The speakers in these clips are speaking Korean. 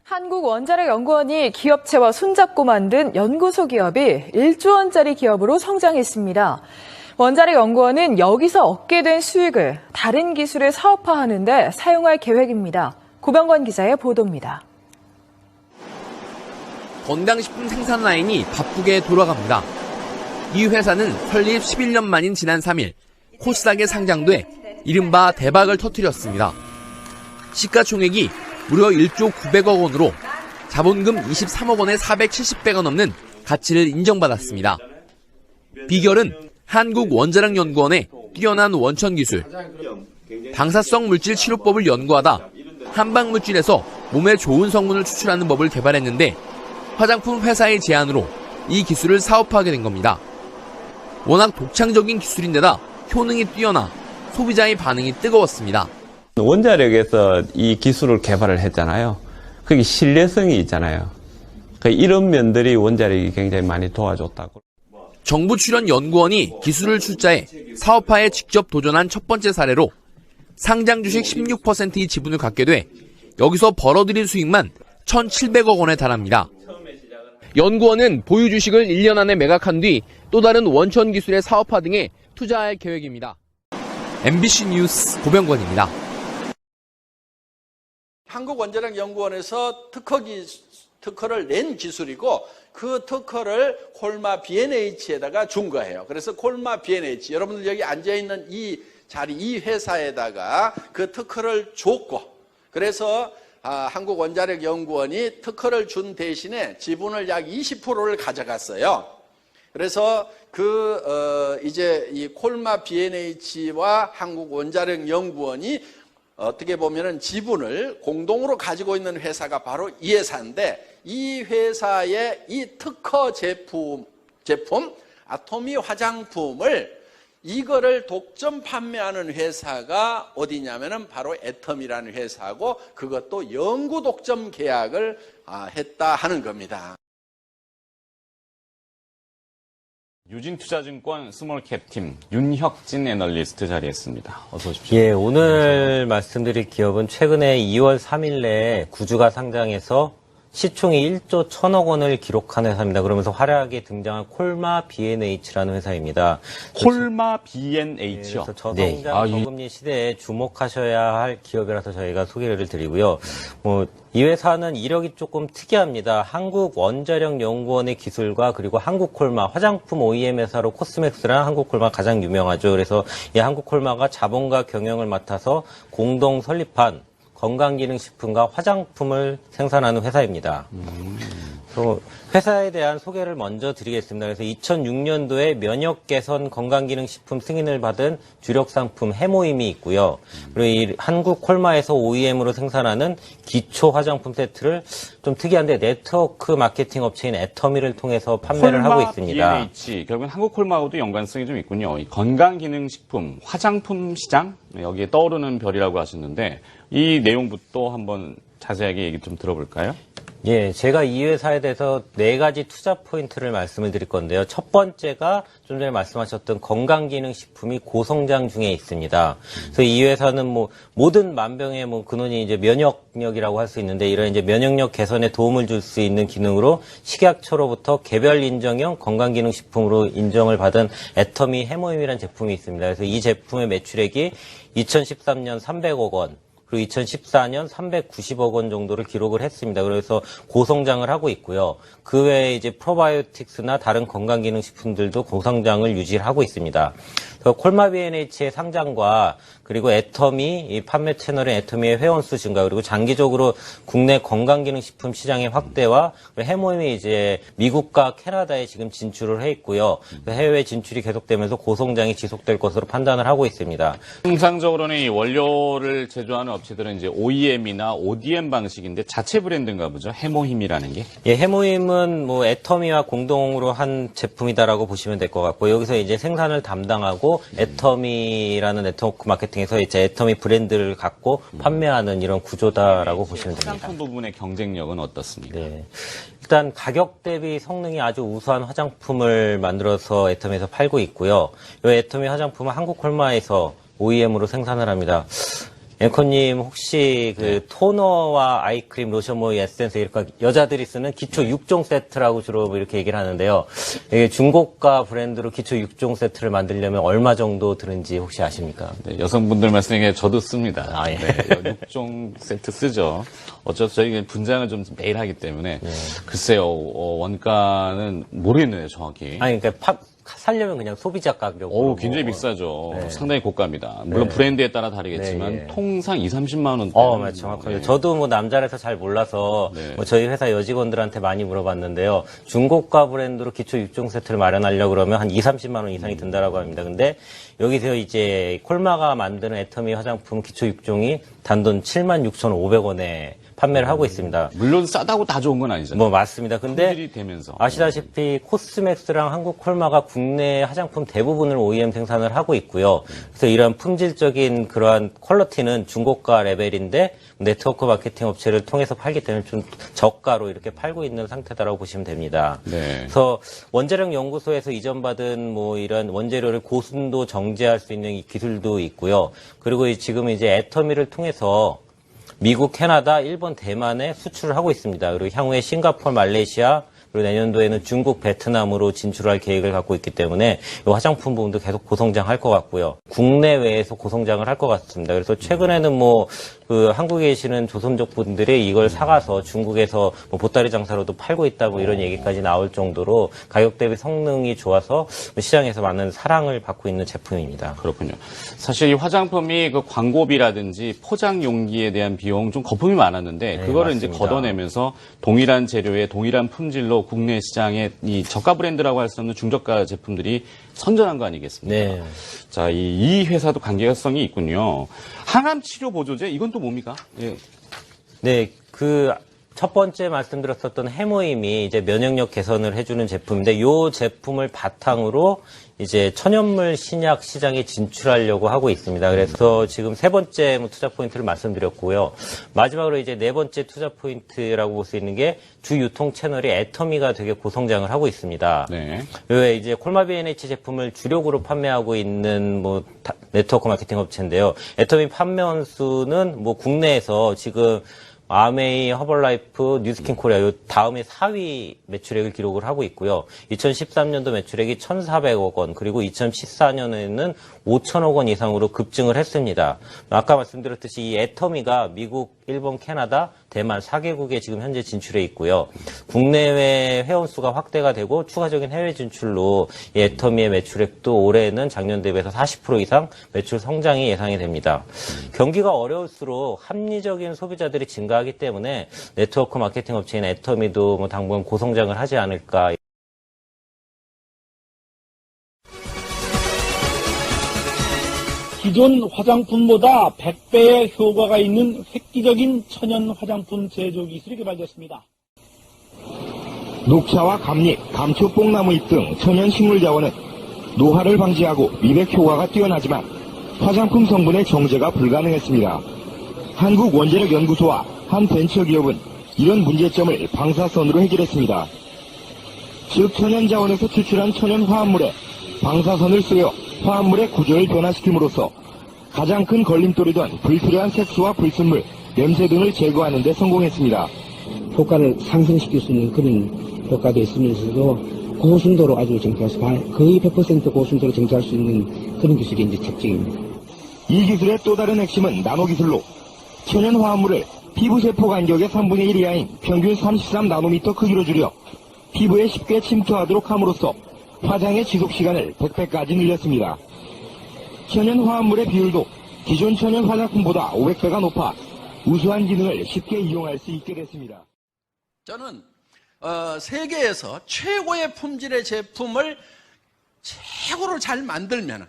한국원자력연구원이 기업체와 손잡고 만든 연구소 기업이 1조 원짜리 기업으로 성장했습니다. 원자력연구원은 여기서 얻게 된 수익을 다른 기술을 사업화하는 데 사용할 계획입니다. 고병권 기자의 보도입니다. 건강식품 생산 라인이 바쁘게 돌아갑니다. 이 회사는 설립 11년 만인 지난 3일 코스닥에 상장돼 이른바 대박을 터뜨렸습니다. 시가총액이 무려 1조 900억 원으로 자본금 23억 원에 470배가 넘는 가치를 인정받았습니다. 비결은 한국원자력연구원의 뛰어난 원천기술, 방사성 물질 치료법을 연구하다 한방물질에서 몸에 좋은 성분을 추출하는 법을 개발했는데 화장품 회사의 제안으로 이 기술을 사업화하게 된 겁니다. 워낙 독창적인 기술인데다 효능이 뛰어나 소비자의 반응이 뜨거웠습니다. 원자력에서 이 기술을 개발을 했잖아요. 그게 신뢰성이 있잖아요. 이런 면들이 원자력이 굉장히 많이 도와줬다고. 정부 출연 연구원이 기술을 출자해 사업화에 직접 도전한 첫 번째 사례로 상장 주식 16%의 지분을 갖게 돼 여기서 벌어들인 수익만 1,700억 원에 달합니다. 연구원은 보유 주식을 1년 안에 매각한 뒤 또 다른 원천 기술의 사업화 등에 투자할 계획입니다. MBC 뉴스 고병권입니다. 한국원자력연구원에서 특허를 낸 기술이고 그 특허를 콜마 B&H에다가 준 거예요. 그래서 콜마 B&H, 여러분들 여기 앉아있는 이 자리, 이 회사에다가 그 특허를 줬고, 그래서 한국원자력연구원이 특허를 준 대신에 지분을 약 20%를 가져갔어요. 그래서 이제 이 콜마 B&H와 한국원자력연구원이 어떻게 보면은 지분을 공동으로 가지고 있는 회사가 바로 이 회사인데, 이 회사의 이 특허 제품 아토미 화장품을 이거를 독점 판매하는 회사가 어디냐면은 바로 애텀이라는 회사고, 그것도 영구 독점 계약을 했다 하는 겁니다. 유진투자증권 스몰캡팀 윤혁진 애널리스트 자리했습니다. 어서 오십시오. 예, 오늘 말씀드릴 기업은 최근에 2월 3일 내에 구주가 상장해서 시총이 1조 1,000억 원을 기록한 회사입니다. 그러면서 화려하게 등장한 콜마 B&H라는 회사입니다. 콜마 B&H요? 그래서 저성장 저금리 시대에 주목하셔야 할 기업이라서 저희가 소개를 드리고요. 이 회사는 이력이 조금 특이합니다. 한국원자력연구원의 기술과 그리고 한국콜마, 화장품 OEM 회사로 코스맥스랑 한국콜마 가장 유명하죠. 그래서 이 한국콜마가 자본과 경영을 맡아서 공동 설립한 건강기능식품과 화장품을 생산하는 회사입니다. 회사에 대한 소개를 먼저 드리겠습니다. 그래서 2006년도에 면역 개선 건강기능식품 승인을 받은 주력 상품 해모임이 있고요. 그리고 이 한국 콜마에서 OEM으로 생산하는 기초 화장품 세트를 좀 특이한데 네트워크 마케팅 업체인 애터미를 통해서 판매를 하고 있습니다. B&H, 결국은 한국 콜마하고도 연관성이 좀 있군요. 이 건강기능식품, 화장품 시장, 여기에 떠오르는 별이라고 하셨는데 이 내용부터 한번 자세하게 얘기 좀 들어볼까요? 예, 제가 이 회사에 대해서 4가지 투자 포인트를 말씀을 드릴 건데요. 첫 번째가 좀 전에 말씀하셨던 건강기능식품이 고성장 중에 있습니다. 그래서 이 회사는 모든 만병의 근원이 이제 면역력이라고 할 수 있는데, 이런 이제 면역력 개선에 도움을 줄 수 있는 기능으로 식약처로부터 개별 인정형 건강기능식품으로 인정을 받은 애터미 해모임이라는 제품이 있습니다. 그래서 이 제품의 매출액이 2013년 300억 원, 그리고 2014년 390억 원 정도를 기록을 했습니다. 그래서 고성장을 하고 있고요. 그 외에 이제 프로바이오틱스나 다른 건강기능식품들도 고성장을 유지하고 있습니다. 콜마 B&H의 상장과 그리고 애터미, 이 판매 채널인 애터미의 회원수 증가, 그리고 장기적으로 국내 건강기능식품 시장의 확대와 해모임이 이제 미국과 캐나다에 지금 진출을 해 있고요. 해외 진출이 계속되면서 고성장이 지속될 것으로 판단을 하고 있습니다. 통상적으로는 이 원료를 제조하는 업체들은 이제 OEM이나 ODM 방식인데 자체 브랜드인가 보죠? 해모힘이라는 게? 예, 해모임은 애터미와 공동으로 한 제품이다라고 보시면 될 것 같고, 여기서 이제 생산을 담당하고 애터미라는 네트워크 마케팅에서 이제 애터미 브랜드를 갖고 판매하는 이런 구조다라고 보시면 됩니다. 화장품 부분의 경쟁력은 어떻습니까? 네. 일단 가격 대비 성능이 아주 우수한 화장품을 만들어서 애터미에서 팔고 있고요. 이 애터미 화장품은 한국 콜마에서 OEM으로 생산을 합니다. 앵커님 혹시 그 토너와 아이크림, 로션, 뭐 에센스 이렇게 여자들이 쓰는 기초 6종 세트라고 주로 뭐 이렇게 얘기를 하는데요. 이게 중고가 브랜드로 기초 6종 세트를 만들려면 얼마 정도 드는지 혹시 아십니까? 네, 여성분들 말씀에 저도 씁니다. 아, 예. 네, 6종 세트 쓰죠. 어쩌서 저희가 분장을 좀 매일 하기 때문에 글쎄요, 원가는 모르겠네요, 정확히. 아니 그러니까 살려면 그냥 소비자 가격으로. 오, 굉장히 비싸죠. 상당히 고가입니다. 물론 브랜드에 따라 다르겠지만 네, 예. 통상 2-30만 원대. 맞 정확합니다. 저도 뭐 남자라서 잘 몰라서 네. 뭐 저희 회사 여직원들한테 많이 물어봤는데요. 중고가 브랜드로 기초 6종 세트를 마련하려고 그러면 한 2-30만 원 이상이 든다라고 합니다. 근데 여기서 이제 콜마가 만드는 애터미 화장품 기초 6종이 단돈 76,500원에 판매를 하고 있습니다. 물론 싸다고 다 좋은 건 아니잖아요. 뭐 맞습니다. 근데 품질이 되면서. 아시다시피 코스맥스랑 한국 콜마가 국내 화장품 대부분을 OEM 생산을 하고 있고요. 그래서 이러한 품질적인 그러한 퀄리티는 중고가 레벨인데 네트워크 마케팅 업체를 통해서 팔기 때문에 좀 저가로 이렇게 팔고 있는 상태다라고 보시면 됩니다. 네. 그래서 원자력 연구소에서 이전받은 뭐 이런 원재료를 고순도 정제할 수 있는 이 기술도 있고요. 그리고 지금 이제 애터미를 통해서 미국, 캐나다, 일본, 대만에 수출을 하고 있습니다. 그리고 향후에 싱가포르, 말레이시아, 그리고 내년도에는 중국, 베트남으로 진출할 계획을 갖고 있기 때문에 이 화장품 부분도 계속 고성장할 것 같고요. 국내외에서 고성장을 할 것 같습니다. 그래서 최근에는 뭐 그 한국에 계시는 조선족 분들이 이걸 사가서 중국에서 뭐 보따리 장사로도 팔고 있다 뭐 이런 얘기까지 나올 정도로 가격 대비 성능이 좋아서 시장에서 많은 사랑을 받고 있는 제품입니다. 그렇군요. 사실 이 화장품이 그 광고비라든지 포장 용기에 대한 비용 좀 거품이 많았는데 그거를 이제 맞습니다. 걷어내면서 동일한 재료에 동일한 품질로 국내 시장에 이 저가 브랜드라고 할 수 없는 중저가 제품들이 선전한 거 아니겠습니까? 네. 자, 이 회사도 관계성이 있군요. 항암 치료 보조제 이건 또 뭡니까? 예. 네, 그 첫 번째 말씀드렸었던 해모임이 이제 면역력 개선을 해주는 제품인데 이 제품을 바탕으로 이제 천연물 신약 시장에 진출하려고 하고 있습니다. 그래서 지금 세 번째 투자 포인트를 말씀드렸고요. 마지막으로 이제 네 번째 투자 포인트라고 볼 수 있는 게 주 유통 채널이 애터미가 되게 고성장을 하고 있습니다. 네. 왜 이제 콜마 B&H 제품을 주력으로 판매하고 있는 뭐 네트워크 마케팅 업체인데요. 애터미 판매원 수는 뭐 국내에서 지금 아메이, 허벌라이프, 뉴스킨 코리아 요 다음에 4위 매출액을 기록을 하고 있고요. 2013년도 매출액이 1,400억 원, 그리고 2014년에는 5천억 원 이상으로 급증을 했습니다. 아까 말씀드렸듯이 이 애터미가 미국, 일본, 캐나다, 대만 4개국에 지금 현재 진출해 있고요. 국내외 회원수가 확대가 되고 추가적인 해외 진출로 이 애터미의 매출액도 올해는 작년 대비해서 40% 이상 매출 성장이 예상이 됩니다. 경기가 어려울수록 합리적인 소비자들이 증가하기 때문에 네트워크 마케팅 업체인 애터미도 뭐 당분간 고성장을 하지 않을까. 기존 화장품보다 100배의 효과가 있는 획기적인 천연 화장품 제조 기술이 개발됐습니다. 녹차와 감잎, 감초, 뽕나무잎 등 천연 식물 자원은 노화를 방지하고 미백 효과가 뛰어나지만 화장품 성분의 정제가 불가능했습니다. 한국원자력연구소와 한 벤처기업은 이런 문제점을 방사선으로 해결했습니다. 즉 천연 자원에서 추출한 천연 화합물에 방사선을 쓰여 화합물의 구조를 변화시킴으로써 가장 큰 걸림돌이던 불필요한 색소와 불순물, 냄새 등을 제거하는 데 성공했습니다. 효과를 상승시킬 수 있는 그런 효과도 있으면서도 고순도로 아주 정제해서 거의 100% 고순도로 정제할 수 있는 그런 기술이 이제 특징입니다. 이 기술의 또 다른 핵심은 나노기술로 천연 화합물을 피부세포 간격의 3분의 1 이하인 평균 33나노미터 크기로 줄여 피부에 쉽게 침투하도록 함으로써 화장의 지속시간을 100배까지 늘렸습니다. 천연 화합물의 비율도 기존 천연 화장품보다 500배가 높아 우수한 기능을 쉽게 이용할 수 있게 됐습니다. 저는 세계에서 최고의 품질의 제품을 최고로 잘 만들면은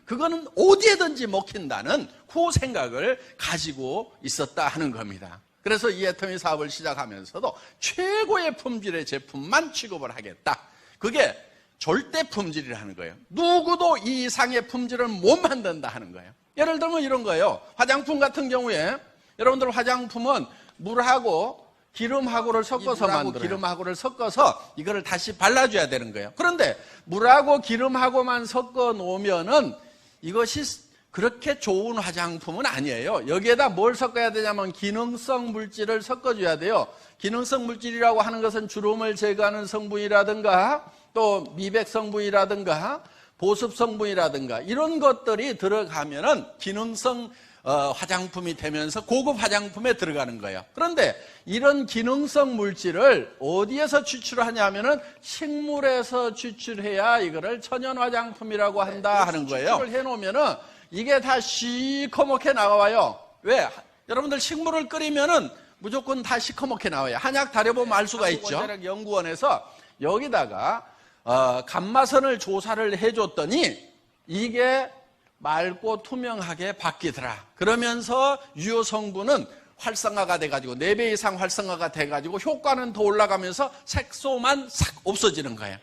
그거는 어디에든지 먹힌다는 그 생각을 가지고 있었다 하는 겁니다. 그래서 이 애터미 사업을 시작하면서도 최고의 품질의 제품만 취급을 하겠다. 그게 절대 품질이라는 거예요. 누구도 이 이상의 품질을 못 만든다 하는 거예요. 예를 들면 이런 거예요. 화장품 같은 경우에 여러분들 화장품은 물하고 기름하고를 섞어서 만들어요. 기름하고를 섞어서 이거를 다시 발라줘야 되는 거예요. 그런데 물하고 기름하고만 섞어 놓으면은 이것이 그렇게 좋은 화장품은 아니에요. 여기에다 뭘 섞어야 되냐면 기능성 물질을 섞어줘야 돼요. 기능성 물질이라고 하는 것은 주름을 제거하는 성분이라든가 또 미백 성분이라든가 보습 성분이라든가 이런 것들이 들어가면은 기능성 화장품이 되면서 고급 화장품에 들어가는 거예요. 그런데 이런 기능성 물질을 어디에서 추출하냐면은 식물에서 추출해야 이거를 천연 화장품이라고 한다 하는 거예요. 추출을 해놓으면은 이게 다 시커멓게 나와요. 왜? 여러분들 식물을 끓이면은 무조건 다 시커멓게 나와요. 한약 다려보면 알 수가 있죠. 원자력연구원에서 여기다가 감마선을 조사를 해줬더니 이게 맑고 투명하게 바뀌더라. 그러면서 유효 성분은 활성화가 돼가지고 4배 이상 활성화가 돼가지고 효과는 더 올라가면서 색소만 싹 없어지는 거예요.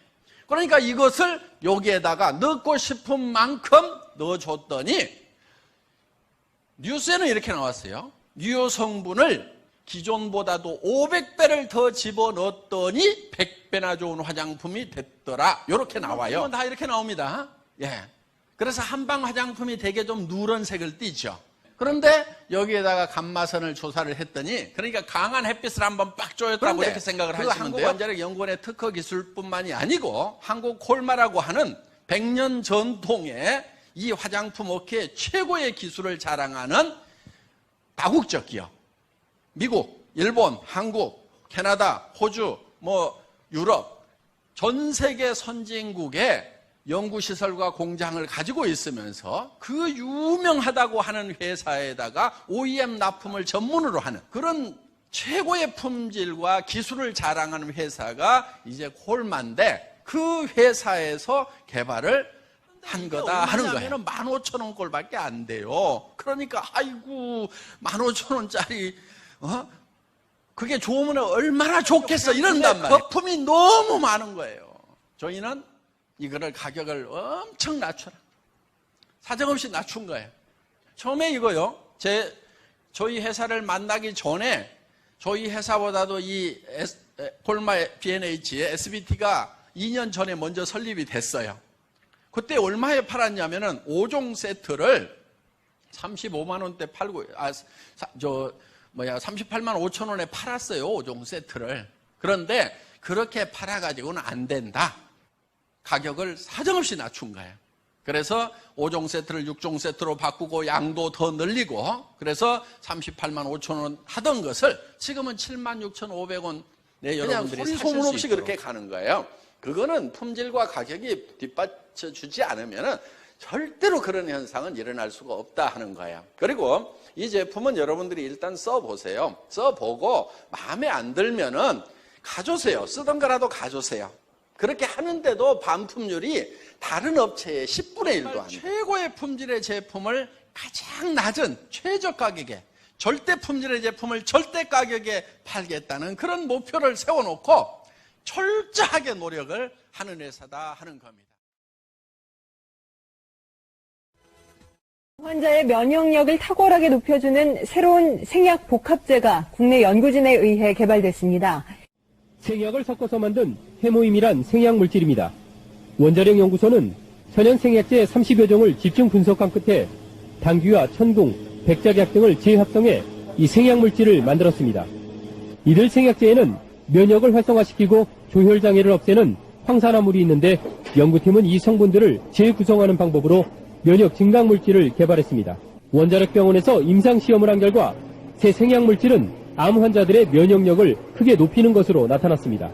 그러니까 이것을 여기에다가 넣고 싶은 만큼 넣어줬더니 뉴스에는 이렇게 나왔어요. 유효 성분을 기존보다도 500배를 더 집어넣었더니 100배나 좋은 화장품이 됐더라. 이렇게 나와요. 다 이렇게 나옵니다. 예. 그래서 한방 화장품이 되게 좀 누런색을 띠죠. 그런데 여기에다가 감마선을 조사를 했더니 그러니까 강한 햇빛을 한번 빡 쬐었다고 이렇게 생각을 하시면 돼요. 한국원자력연구원의 특허 기술뿐만이 아니고 한국콜마라고 하는 100년 전통의 이 화장품 업계 최고의 기술을 자랑하는 다국적 기업. 미국, 일본, 한국, 캐나다, 호주, 유럽 전 세계 선진국에 연구시설과 공장을 가지고 있으면서 그 유명하다고 하는 회사에다가 OEM 납품을 전문으로 하는 그런 최고의 품질과 기술을 자랑하는 회사가 이제 콜마인데 그 회사에서 개발을 한 거다 하는 거예요. 15,000원 꼴밖에 안 돼요. 그러니까 아이고 15,000원짜리 그게 좋으면 얼마나 좋겠어 이런단 말이에요. 거품이 너무 많은 거예요. 저희는 이거를 가격을 엄청 낮춰라. 사정없이 낮춘 거예요. 처음에 이거요. 저희 회사를 만나기 전에 저희 회사보다도 이 콜마 B&H의 SBT가 2년 전에 먼저 설립이 됐어요. 그때 얼마에 팔았냐면은 5종 세트를 35만 원대 팔고 38만 5천 원에 팔았어요. 5종 세트를. 그런데 그렇게 팔아가지고는 안 된다. 가격을 사정없이 낮춘 거예요. 그래서 5종 세트를 6종 세트로 바꾸고 양도 더 늘리고 그래서 38만 5천 원 하던 것을 지금은 7만 6,500원 여러분들이 사실 소문 없이 그렇게 가는 거예요. 그거는 품질과 가격이 뒷받쳐 주지 않으면 절대로 그런 현상은 일어날 수가 없다 하는 거예요. 그리고 이 제품은 여러분들이 일단 써보세요. 써보고 마음에 안 들면은 가져오세요. 쓰던 거라도 가져오세요. 그렇게 하는데도 반품률이 다른 업체의 10분의 1도 안 돼요. 최고의 품질의 제품을 가장 낮은 최저 가격에 절대 품질의 제품을 절대 가격에 팔겠다는 그런 목표를 세워놓고 철저하게 노력을 하는 회사다 하는 겁니다. 환자의 면역력을 탁월하게 높여주는 새로운 생약 복합제가 국내 연구진에 의해 개발됐습니다. 생약을 섞어서 만든 해모임이란 생약 물질입니다. 원자력 연구소는 천연 생약제 30여 종을 집중 분석한 끝에 당귀와 천궁, 백작약 등을 재합성해 이 생약 물질을 만들었습니다. 이들 생약제에는 면역을 활성화시키고 조혈 장애를 없애는 황산화물이 있는데 연구팀은 이 성분들을 재구성하는 방법으로 면역 증강 물질을 개발했습니다. 원자력병원에서 임상 시험을 한 결과 새 생약 물질은 암 환자들의 면역력을 크게 높이는 것으로 나타났습니다.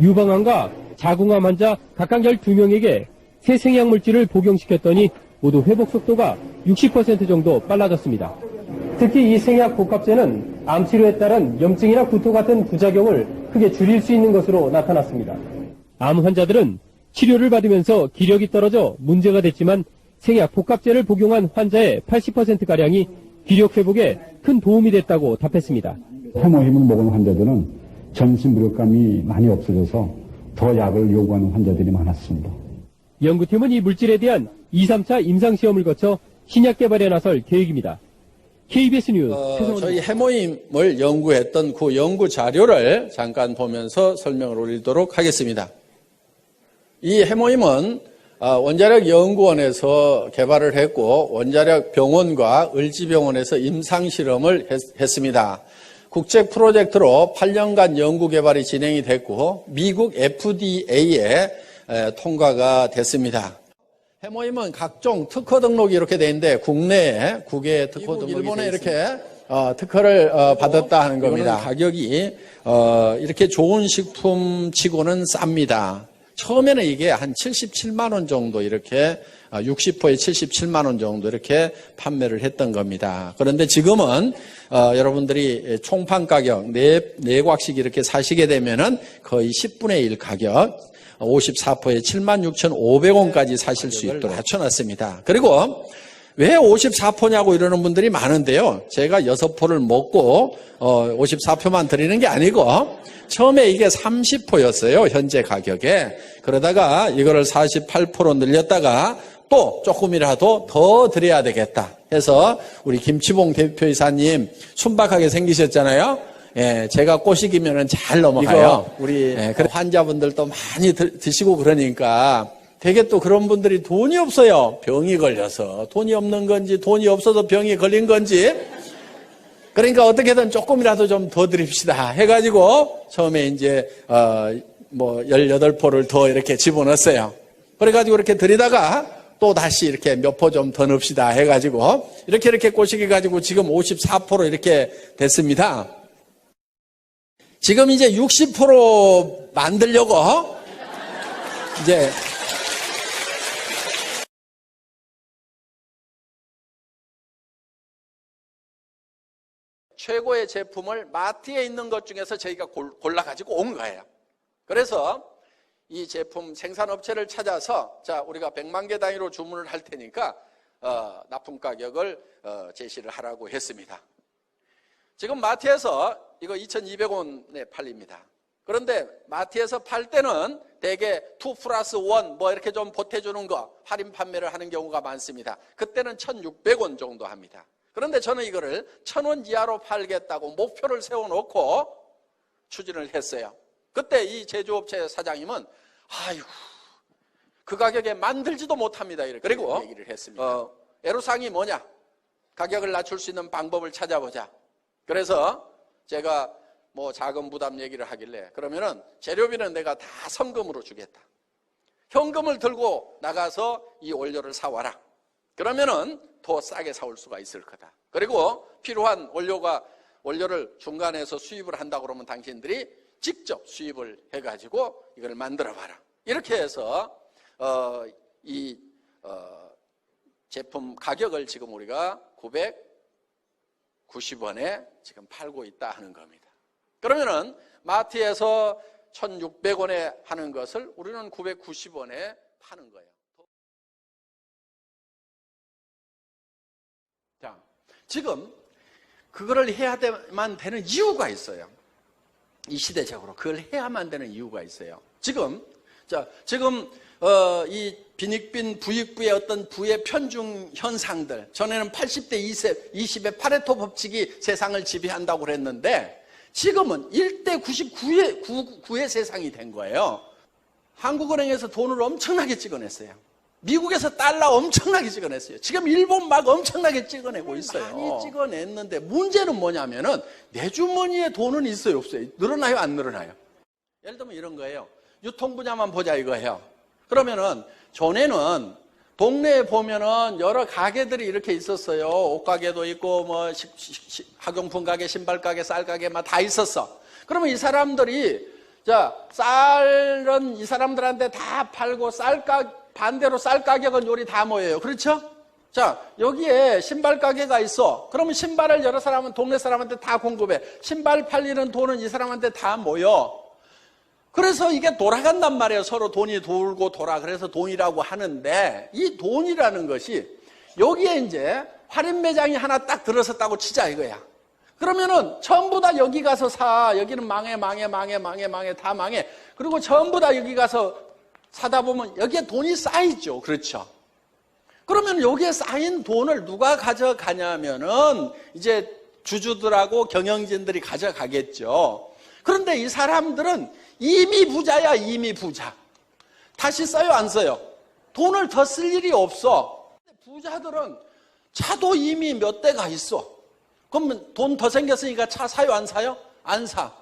유방암과 자궁암 환자 각각 12명에게 새 생약 물질을 복용시켰더니 모두 회복 속도가 60% 정도 빨라졌습니다. 특히 이 생약 복합제는 암 치료에 따른 염증이나 구토 같은 부작용을 크게 줄일 수 있는 것으로 나타났습니다. 암 환자들은 치료를 받으면서 기력이 떨어져 문제가 됐지만 생약 복합제를 복용한 환자의 80%가량이 기력 회복에 큰 도움이 됐다고 답했습니다. 해모힘을 먹은 환자들은 전신 무력감이 많이 없어져서 더 약을 요구하는 환자들이 많았습니다. 연구팀은 이 물질에 대한 2, 3차 임상시험을 거쳐 신약 개발에 나설 계획입니다. KBS 뉴스 저희 해모임을 연구했던 그 연구 자료를 잠깐 보면서 설명을 올리도록 하겠습니다. 이 해모임은 원자력 연구원에서 개발을 했고 원자력 병원과 을지병원에서 임상 실험을 했습니다. 국제 프로젝트로 8년간 연구 개발이 진행이 됐고 미국 FDA에 통과가 됐습니다. 해모임은 각종 특허 등록이 이렇게 돼 있는데 국내에 9개의 특허 등록이 일본에 이렇게 특허를 받았다 하는 겁니다. 가격이 이렇게 좋은 식품치고는 쌉니다. 처음에는 이게 한 77만 원 정도 이렇게 60호에 77만 원 정도 이렇게 판매를 했던 겁니다. 그런데 지금은 여러분들이 총판 가격 4곽씩 이렇게 사시게 되면은 거의 10분의 1 가격 54포에 76,500원까지 사실 수 있도록 낮춰놨습니다. 그리고 왜 54포냐고 이러는 분들이 많은데요. 제가 6포를 먹고 54포만 드리는 게 아니고 처음에 이게 30포였어요. 현재 가격에. 그러다가 이거를 48포로 늘렸다가 또 조금이라도 더 드려야 되겠다 해서 우리 김치봉 대표이사님 순박하게 생기셨잖아요. 예, 제가 꼬시기면은 잘 넘어가요. 우리 환자분들도 많이 드시고 그러니까 되게 또 그런 분들이 돈이 없어요. 병이 걸려서. 돈이 없는 건지 돈이 없어서 병이 걸린 건지. 그러니까 어떻게든 조금이라도 좀 더 드립시다 해가지고 처음에 이제 18포를 더 이렇게 집어넣었어요. 그래가지고 이렇게 드리다가 또 다시 이렇게 몇 포 좀 더 넣읍시다 해가지고 이렇게 꼬시기 가지고 지금 54포로 이렇게 됐습니다. 지금 이제 60% 만들려고 이제 최고의 제품을 마트에 있는 것 중에서 저희가 골라가지고 온 거예요. 그래서 이 제품 생산업체를 찾아서 자 우리가 100만 개 단위로 주문을 할 테니까 납품 가격을 제시를 하라고 했습니다. 지금 마트에서 이거 2,200원에 팔립니다. 그런데 마트에서 팔 때는 대개 2+1 뭐 이렇게 좀 보태주는 거 할인 판매를 하는 경우가 많습니다. 그때는 1,600원 정도 합니다. 그런데 저는 이거를 1,000원 이하로 팔겠다고 목표를 세워놓고 추진을 했어요. 그때 이 제조업체 사장님은 아이고 그 가격에 만들지도 못합니다. 그리고 얘기를 했습니다. 애로사항이 뭐냐? 가격을 낮출 수 있는 방법을 찾아보자. 그래서 제가 뭐 자금 부담 얘기를 하길래 그러면은 재료비는 내가 다 성금으로 주겠다. 현금을 들고 나가서 이 원료를 사와라. 그러면은 더 싸게 사올 수가 있을 거다. 그리고 필요한 원료를 중간에서 수입을 한다고 그러면 당신들이 직접 수입을 해가지고 이걸 만들어 봐라. 이렇게 해서 이 제품 가격을 지금 우리가 990원에 지금 팔고 있다 하는 겁니다. 그러면은 마트에서 1,600원에 하는 것을 우리는 990원에 파는 거예요. 자, 지금 그거를 해야만 되는 이유가 있어요. 이 시대적으로 그걸 해야만 되는 이유가 있어요. 지금 이 빈익빈 부익부의 어떤 부의 편중 현상들, 전에는 80대 20의 파레토 법칙이 세상을 지배한다고 그랬는데 지금은 1대 99의 세상이 된 거예요. 한국은행에서 돈을 엄청나게 찍어냈어요. 미국에서 달러 엄청나게 찍어냈어요. 지금 일본 막 엄청나게 찍어내고 있어요. 많이 찍어냈는데 문제는 뭐냐면은 내 주머니에 돈은 있어요, 없어요? 늘어나요, 안 늘어나요? 예를 들면 이런 거예요. 유통 분야만 보자 이거예요. 그러면은 전에는 동네에 보면은 여러 가게들이 이렇게 있었어요. 옷가게도 있고 뭐 학용품 가게, 신발 가게, 쌀 가게 막 다 있었어. 그러면 이 사람들이 쌀은 이 사람들한테 다 팔고 반대로 쌀 가격은 요리 다 모여요. 그렇죠? 자, 여기에 신발 가게가 있어. 그러면 신발을 여러 사람은 동네 사람한테 다 공급해. 신발 팔리는 돈은 이 사람한테 다 모여. 그래서 이게 돌아간단 말이에요. 서로 돈이 돌고 돌아. 그래서 돈이라고 하는데 이 돈이라는 것이 여기에 이제 할인 매장이 하나 딱 들어섰다고 치자 이거야. 그러면은 전부 다 여기 가서 사. 여기는 망해 다 망해. 그리고 전부 다 여기 가서 사다 보면 여기에 돈이 쌓이죠. 그렇죠? 그러면 여기에 쌓인 돈을 누가 가져가냐면은 이제 주주들하고 경영진들이 가져가겠죠. 그런데 이 사람들은 이미 부자야, 이미 부자. 다시 써요, 안 써요? 돈을 더 쓸 일이 없어. 부자들은 차도 이미 몇 대가 있어. 그러면 돈 더 생겼으니까 차 사요, 안 사요? 안 사.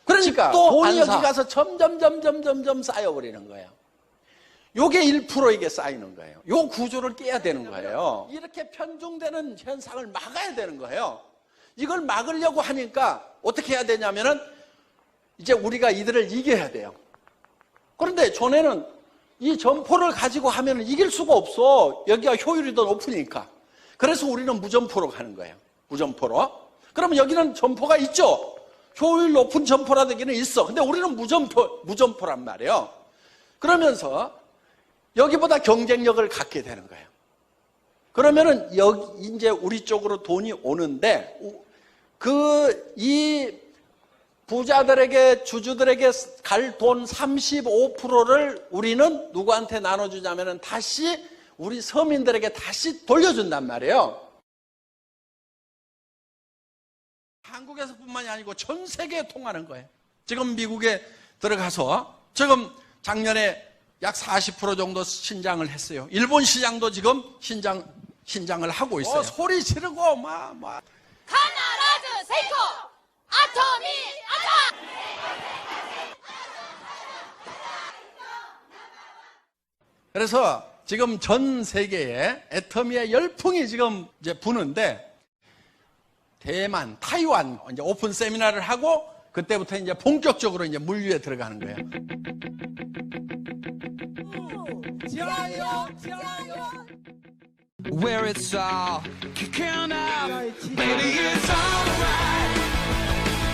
그러니까 돈이 여기 가서 점점 쌓여버리는 거예요. 요게 1% 이게 쌓이는 거예요. 요 구조를 깨야 되는 거예요. 이렇게 편중되는 현상을 막아야 되는 거예요. 이걸 막으려고 하니까 어떻게 해야 되냐면은 이제 우리가 이들을 이겨야 돼요. 그런데 전에는 이 점포를 가지고 하면 이길 수가 없어. 여기가 효율이 더 높으니까. 그래서 우리는 무점포로 가는 거예요. 무점포로. 그러면 여기는 점포가 있죠. 효율 높은 점포라든지는 있어. 근데 우리는 무점포란 말이에요. 그러면서 여기보다 경쟁력을 갖게 되는 거예요. 그러면은 여기 이제 우리 쪽으로 돈이 오는데 이 부자들에게 주주들에게 갈 돈 35%를 우리는 누구한테 나눠주자면은 다시 우리 서민들에게 다시 돌려준단 말이에요. 한국에서뿐만이 아니고 전 세계에 통하는 거예요. 지금 미국에 들어가서 지금 작년에 약 40% 정도 신장을 했어요. 일본 시장도 지금 신장을 하고 있어요. 소리 지르고 카나라즈 세이코 아토미 아타. 그래서 지금 전 세계에 애터미의 열풍이 지금 이제 부는데 대만, 타이완 이제 오픈 세미나를 하고 그때부터 이제 본격적으로 이제 물류에 들어가는 거예요. Where it's all kicking up, baby it's alright,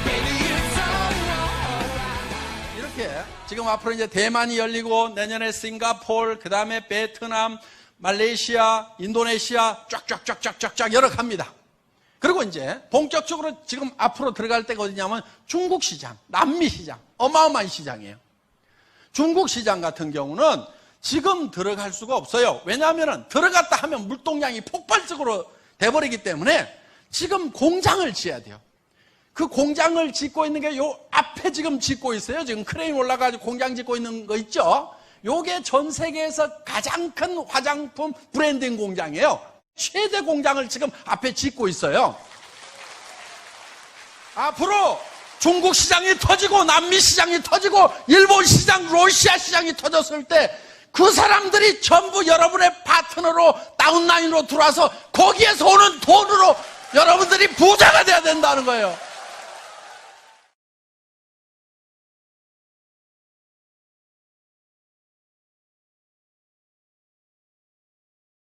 baby it's alright. 이렇게 지금 앞으로 이제 대만이 열리고 내년에 싱가포르, 그 다음에 베트남, 말레이시아, 인도네시아 쫙쫙쫙쫙쫙 여러 갑니다. 그리고 이제 본격적으로 지금 앞으로 들어갈 때가 어디냐면 중국 시장, 남미 시장, 어마어마한 시장이에요. 중국 시장 같은 경우는 지금 들어갈 수가 없어요. 왜냐하면 들어갔다 하면 물동량이 폭발적으로 돼버리기 때문에 지금 공장을 지어야 돼요. 그 공장을 짓고 있는 게 요 앞에 지금 짓고 있어요. 지금 크레인 올라가지고 공장 짓고 있는 거 있죠. 요게 전 세계에서 가장 큰 화장품 브랜딩 공장이에요. 최대 공장을 지금 앞에 짓고 있어요. 앞으로 중국 시장이 터지고 남미 시장이 터지고 일본 시장, 러시아 시장이 터졌을 때 그 사람들이 전부 여러분의 파트너로 다운라인으로 들어와서 거기에서 오는 돈으로 여러분들이 부자가 돼야 된다는 거예요.